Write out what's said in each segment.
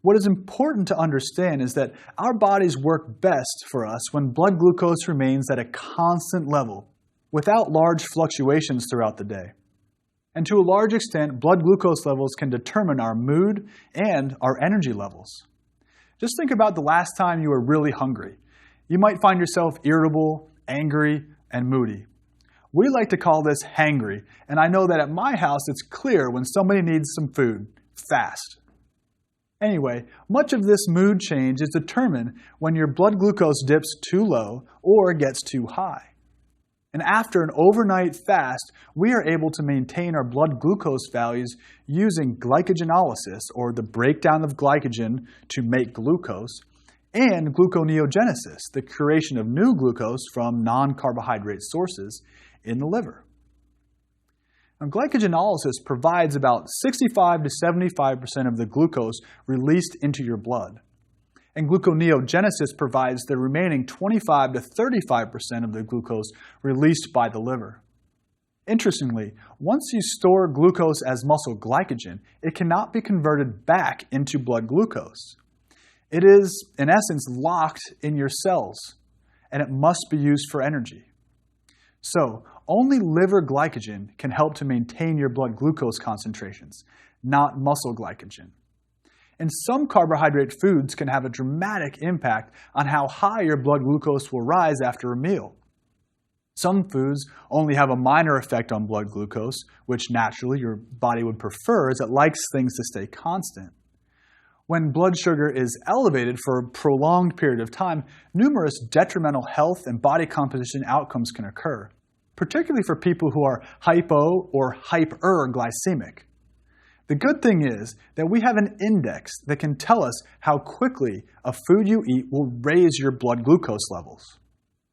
What is important to understand is that our bodies work best for us when blood glucose remains at a constant level, without large fluctuations throughout the day. And to a large extent, blood glucose levels can determine our mood and our energy levels. Just think about the last time you were really hungry. You might find yourself irritable, angry, and moody. We like to call this hangry, and I know that at my house it's clear when somebody needs some food, fast. Anyway, much of this mood change is determined when your blood glucose dips too low or gets too high. And after an overnight fast, we are able to maintain our blood glucose values using glycogenolysis, or the breakdown of glycogen to make glucose, and gluconeogenesis, the creation of new glucose from non-carbohydrate sources in the liver. Now, glycogenolysis provides about 65 to 75% of the glucose released into your blood. And gluconeogenesis provides the remaining 25 to 35% of the glucose released by the liver. Interestingly, once you store glucose as muscle glycogen, it cannot be converted back into blood glucose. It is, in essence, locked in your cells, and it must be used for energy. So, only liver glycogen can help to maintain your blood glucose concentrations, not muscle glycogen. And some carbohydrate foods can have a dramatic impact on how high your blood glucose will rise after a meal. Some foods only have a minor effect on blood glucose, which naturally your body would prefer as it likes things to stay constant. When blood sugar is elevated for a prolonged period of time, numerous detrimental health and body composition outcomes can occur, particularly for people who are hypo or hyperglycemic. The good thing is that we have an index that can tell us how quickly a food you eat will raise your blood glucose levels.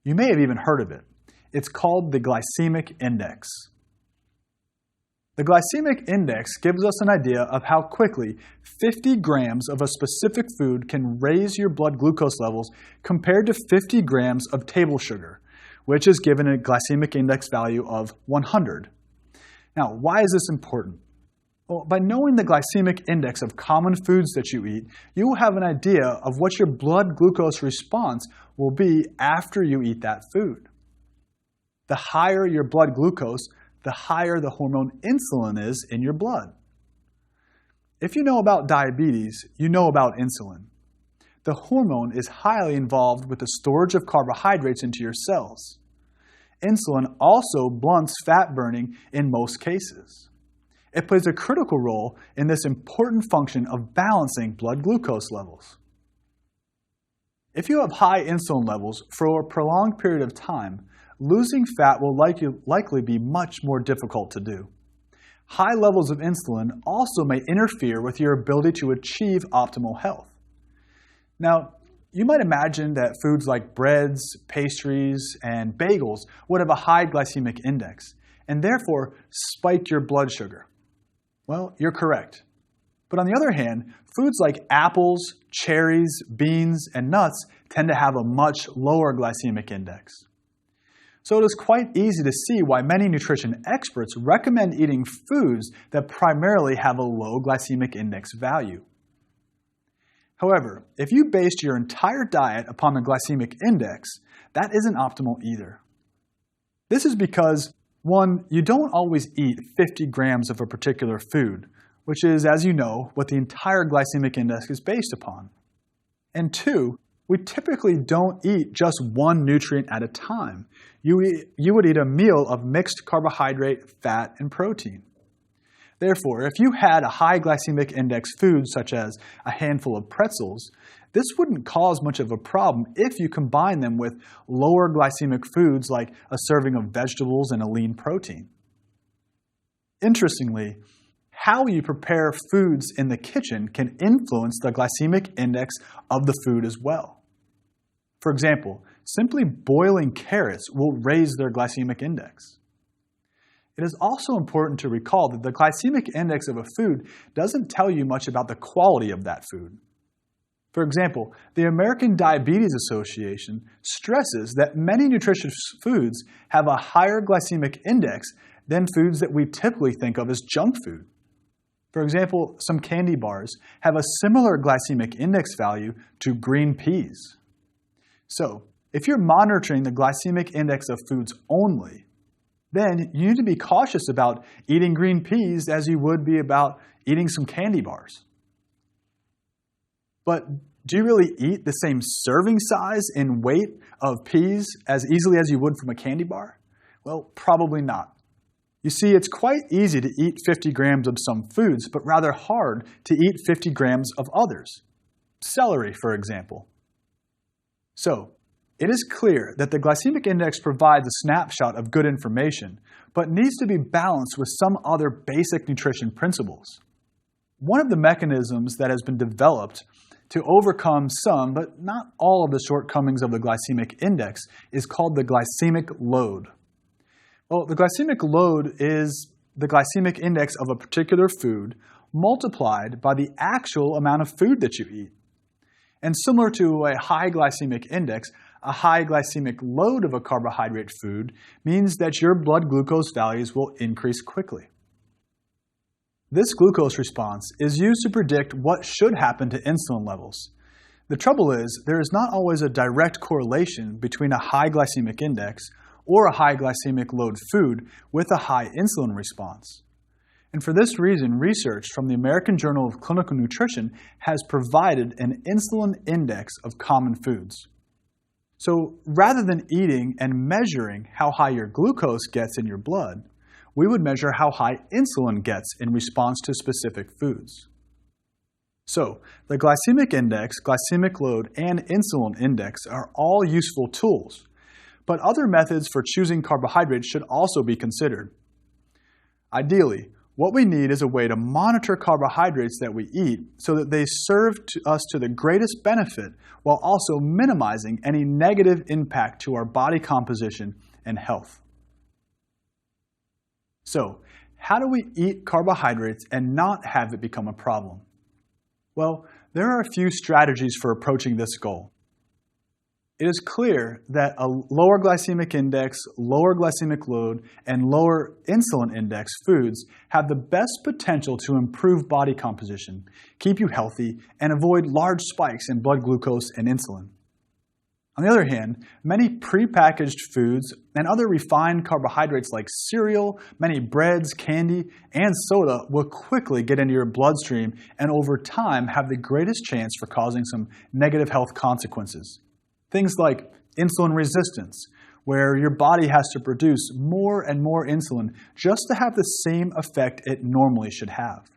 You may have even heard of it. It's called the glycemic index. The glycemic index gives us an idea of how quickly 50 grams of a specific food can raise your blood glucose levels compared to 50 grams of table sugar, which is given a glycemic index value of 100. Now, why is this important? Well, by knowing the glycemic index of common foods that you eat, you will have an idea of what your blood glucose response will be after you eat that food. The higher your blood glucose, the higher the hormone insulin is in your blood. If you know about diabetes, you know about insulin. The hormone is highly involved with the storage of carbohydrates into your cells. Insulin also blunts fat burning in most cases. It plays a critical role in this important function of balancing blood glucose levels. If you have high insulin levels for a prolonged period of time, losing fat will likely be much more difficult to do. High levels of insulin also may interfere with your ability to achieve optimal health. Now, you might imagine that foods like breads, pastries, and bagels would have a high glycemic index, and therefore spike your blood sugar. Well, you're correct. But on the other hand, foods like apples, cherries, beans, and nuts tend to have a much lower glycemic index. So it is quite easy to see why many nutrition experts recommend eating foods that primarily have a low glycemic index value. However, if you based your entire diet upon the glycemic index, that isn't optimal either. This is because, one, you don't always eat 50 grams of a particular food, which is, as you know, what the entire glycemic index is based upon. And two, we typically don't eat just one nutrient at a time. You would eat a meal of mixed carbohydrate, fat, and protein. Therefore, if you had a high glycemic index food such as a handful of pretzels, this wouldn't cause much of a problem if you combine them with lower glycemic foods like a serving of vegetables and a lean protein. Interestingly, how you prepare foods in the kitchen can influence the glycemic index of the food as well. For example, simply boiling carrots will raise their glycemic index. It is also important to recall that the glycemic index of a food doesn't tell you much about the quality of that food. For example, the American Diabetes Association stresses that many nutritious foods have a higher glycemic index than foods that we typically think of as junk food. For example, some candy bars have a similar glycemic index value to green peas. So, if you're monitoring the glycemic index of foods only, then you need to be cautious about eating green peas as you would be about eating some candy bars. But do you really eat the same serving size and weight of peas as easily as you would from a candy bar? Well, probably not. You see, it's quite easy to eat 50 grams of some foods, but rather hard to eat 50 grams of others. Celery, for example. So, it is clear that the glycemic index provides a snapshot of good information, but needs to be balanced with some other basic nutrition principles. One of the mechanisms that has been developed to overcome some, but not all of the shortcomings of the glycemic index is called the glycemic load. Well, the glycemic load is the glycemic index of a particular food multiplied by the actual amount of food that you eat. And similar to a high glycemic index, a high glycemic load of a carbohydrate food means that your blood glucose values will increase quickly. This glucose response is used to predict what should happen to insulin levels. The trouble is, there is not always a direct correlation between a high glycemic index or a high glycemic load food with a high insulin response. And for this reason, research from the American Journal of Clinical Nutrition has provided an insulin index of common foods. So rather than eating and measuring how high your glucose gets in your blood, we would measure how high insulin gets in response to specific foods. So the glycemic index, glycemic load, and insulin index are all useful tools, but other methods for choosing carbohydrates should also be considered. Ideally, what we need is a way to monitor carbohydrates that we eat so that they serve us to the greatest benefit while also minimizing any negative impact to our body composition and health. So, how do we eat carbohydrates and not have it become a problem? Well, there are a few strategies for approaching this goal. It is clear that a lower glycemic index, lower glycemic load, and lower insulin index foods have the best potential to improve body composition, keep you healthy, and avoid large spikes in blood glucose and insulin. On the other hand, many prepackaged foods and other refined carbohydrates like cereal, many breads, candy, and soda will quickly get into your bloodstream and over time have the greatest chance for causing some negative health consequences. Things like insulin resistance, where your body has to produce more and more insulin just to have the same effect it normally should have.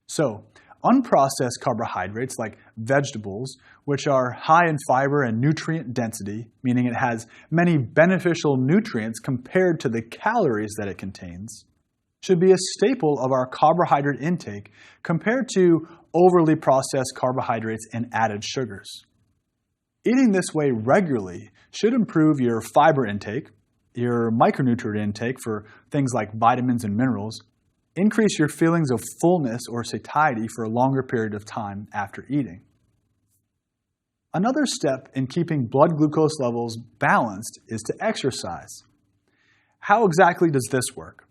So, unprocessed carbohydrates like vegetables, which are high in fiber and nutrient density, meaning it has many beneficial nutrients compared to the calories that it contains, should be a staple of our carbohydrate intake compared to overly processed carbohydrates and added sugars. Eating this way regularly should improve your fiber intake, your micronutrient intake for things like vitamins and minerals, increase your feelings of fullness or satiety for a longer period of time after eating. Another step in keeping blood glucose levels balanced is to exercise. How exactly does this work?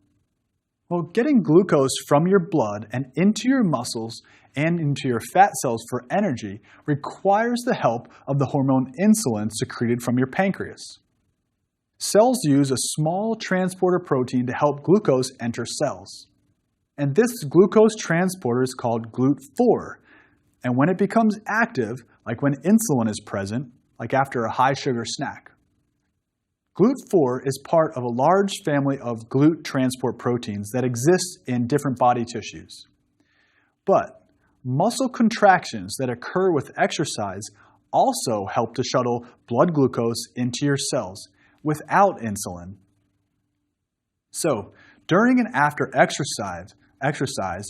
Well, getting glucose from your blood and into your muscles and into your fat cells for energy requires the help of the hormone insulin secreted from your pancreas. Cells use a small transporter protein to help glucose enter cells. And this glucose transporter is called GLUT4. And when it becomes active, like when insulin is present, like after a high sugar snack, GLUT4 is part of a large family of GLUT transport proteins that exist in different body tissues. But muscle contractions that occur with exercise also help to shuttle blood glucose into your cells without insulin. So, during and after exercise,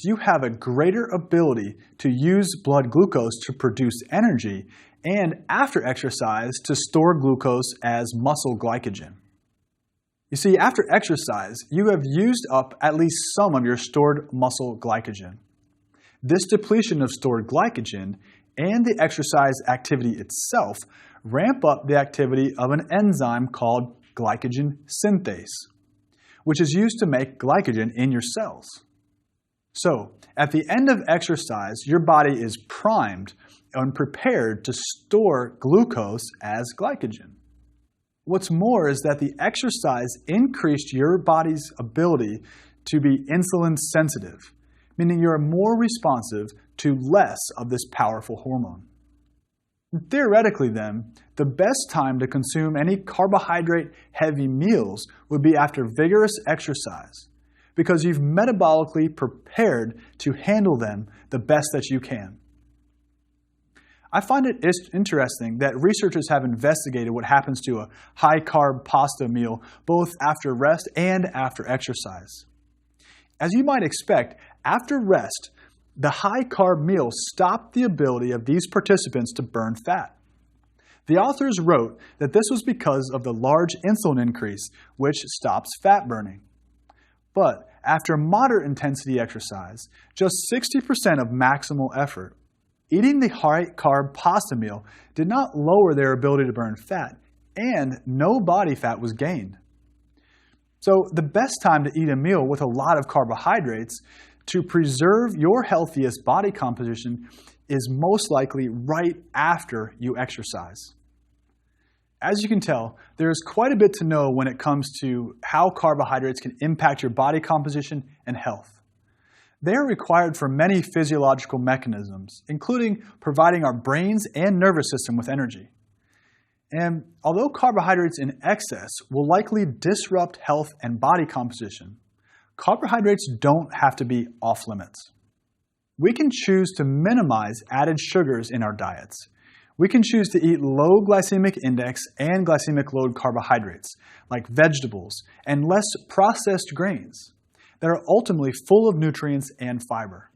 you have a greater ability to use blood glucose to produce energy and after exercise to store glucose as muscle glycogen. You see, after exercise, you have used up at least some of your stored muscle glycogen. This depletion of stored glycogen and the exercise activity itself ramp up the activity of an enzyme called glycogen synthase, which is used to make glycogen in your cells. So, at the end of exercise, your body is primed and prepared to store glucose as glycogen. What's more is that the exercise increased your body's ability to be insulin sensitive, meaning you're more responsive to less of this powerful hormone. Theoretically then, the best time to consume any carbohydrate-heavy meals would be after vigorous exercise, because you've metabolically prepared to handle them the best that you can. I find it interesting that researchers have investigated what happens to a high-carb pasta meal both after rest and after exercise. As you might expect, after rest, the high-carb meal stopped the ability of these participants to burn fat. The authors wrote that this was because of the large insulin increase, which stops fat burning. But after moderate intensity exercise, just 60% of maximal effort, eating the high-carb pasta meal did not lower their ability to burn fat, and no body fat was gained. So the best time to eat a meal with a lot of carbohydrates to preserve your healthiest body composition is most likely right after you exercise. As you can tell, there is quite a bit to know when it comes to how carbohydrates can impact your body composition and health. They are required for many physiological mechanisms, including providing our brains and nervous system with energy. And although carbohydrates in excess will likely disrupt health and body composition, carbohydrates don't have to be off limits. We can choose to minimize added sugars in our diets. We can choose to eat low glycemic index and glycemic load carbohydrates, like vegetables, and less processed grains that are ultimately full of nutrients and fiber.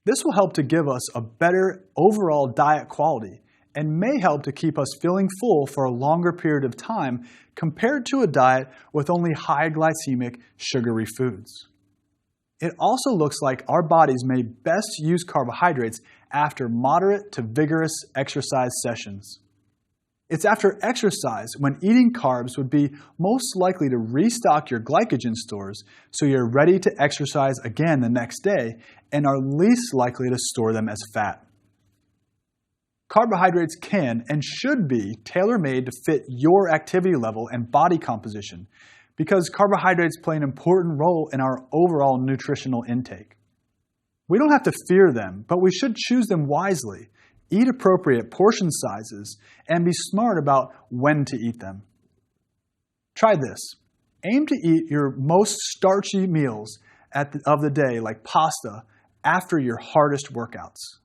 This will help to give us a better overall diet quality and may help to keep us feeling full for a longer period of time compared to a diet with only high glycemic, sugary foods. It also looks like our bodies may best use carbohydrates after moderate to vigorous exercise sessions. It's after exercise when eating carbs would be most likely to restock your glycogen stores so you're ready to exercise again the next day and are least likely to store them as fat. Carbohydrates can and should be tailor-made to fit your activity level and body composition because carbohydrates play an important role in our overall nutritional intake. We don't have to fear them, but we should choose them wisely, eat appropriate portion sizes, and be smart about when to eat them. Try this. Aim to eat your most starchy meals of the day, like pasta, after your hardest workouts.